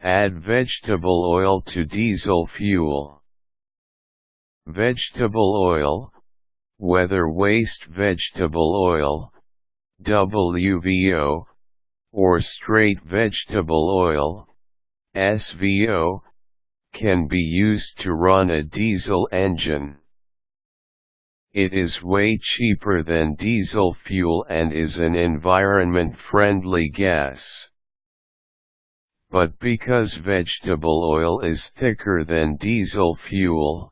Add vegetable oil to diesel fuel. Vegetable oil, whether waste vegetable oil, WVO, or straight vegetable oil, SVO, can be used to run a diesel engine. It is way cheaper than diesel fuel and is an environment-friendly gas. But because vegetable oil is thicker than diesel fuel,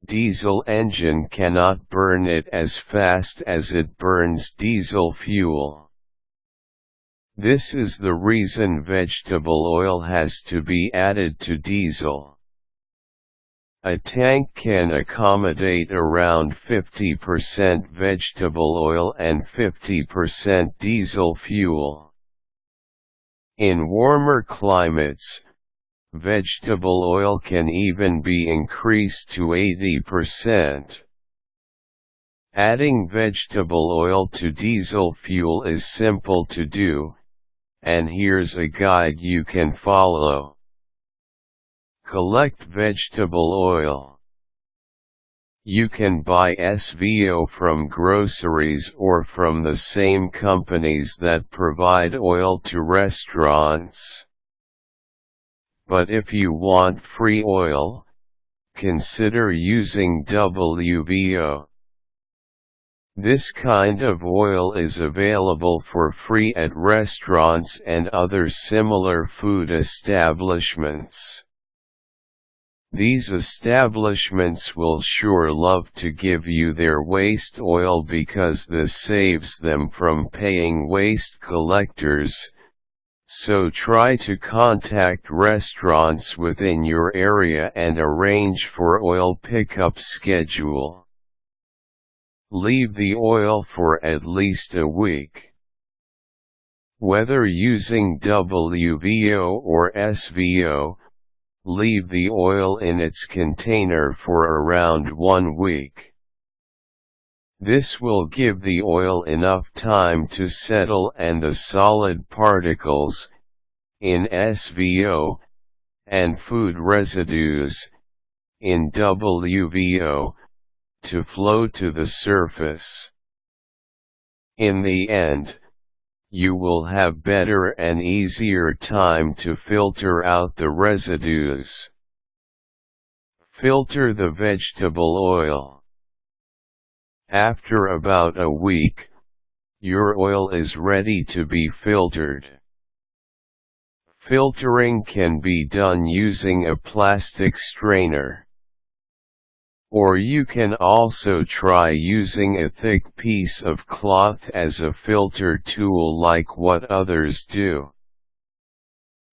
diesel engine cannot burn it as fast as it burns diesel fuel. This is the reason vegetable oil has to be added to diesel. A tank can accommodate around 50% vegetable oil and 50% diesel fuel. In warmer climates, vegetable oil can even be increased to 80%. Adding vegetable oil to diesel fuel is simple to do, and here's a guide you can follow. Collect vegetable oil. You can buy SVO from groceries or from the same companies that provide oil to restaurants. But if you want free oil, consider using WVO. This kind of oil is available for free at restaurants and other similar food establishments. These establishments will sure love to give you their waste oil because this saves them from paying waste collectors, so try to contact restaurants within your area and arrange for oil pickup schedule. Leave the oil for at least a week. Whether using WVO or SVO, leave the oil in its container for around 1 week. This will give the oil enough time to settle and the solid particles, in SVO, and food residues, in WVO, to flow to the surface. In the end, you will have better and easier time to filter out the residues. Filter the vegetable oil. After about a week, your oil is ready to be filtered. Filtering can be done using a plastic strainer. Or you can also try using a thick piece of cloth as a filter tool like what others do.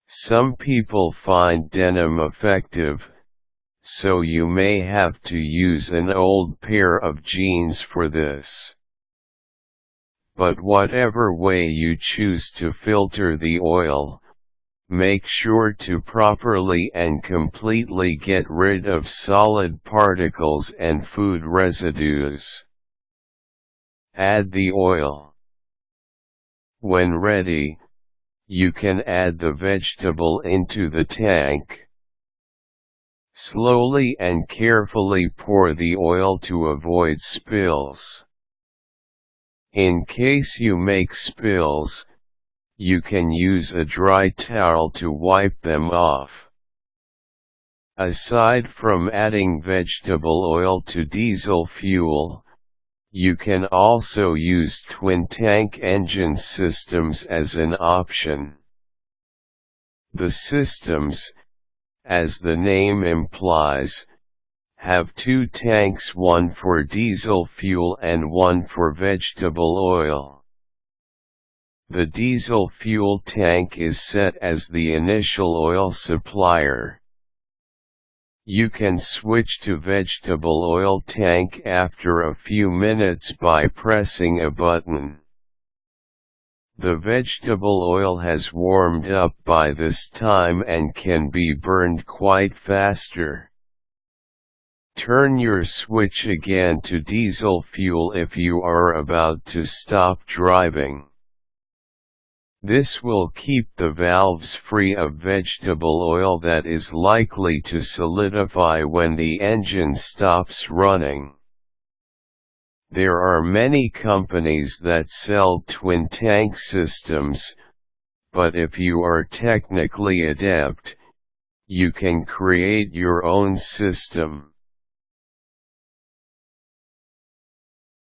Some people find denim effective, so you may have to use an old pair of jeans for this. But whatever way you choose to filter the oil, make sure to properly and completely get rid of solid particles and food residues. Add the oil. When ready, you can add the vegetable into the tank. Slowly and carefully pour the oil to avoid spills. In case you make spills, you can use a dry towel to wipe them off. Aside from adding vegetable oil to diesel fuel, you can also use twin-tank engine systems as an option. The systems, as the name implies, have 2 tanks, one for diesel fuel and one for vegetable oil. The diesel fuel tank is set as the initial oil supplier. You can switch to vegetable oil tank after a few minutes by pressing a button. The vegetable oil has warmed up by this time and can be burned quite faster. Turn your switch again to diesel fuel if you are about to stop driving. This will keep the valves free of vegetable oil that is likely to solidify when the engine stops running. There are many companies that sell twin tank systems, but if you are technically adept, you can create your own system.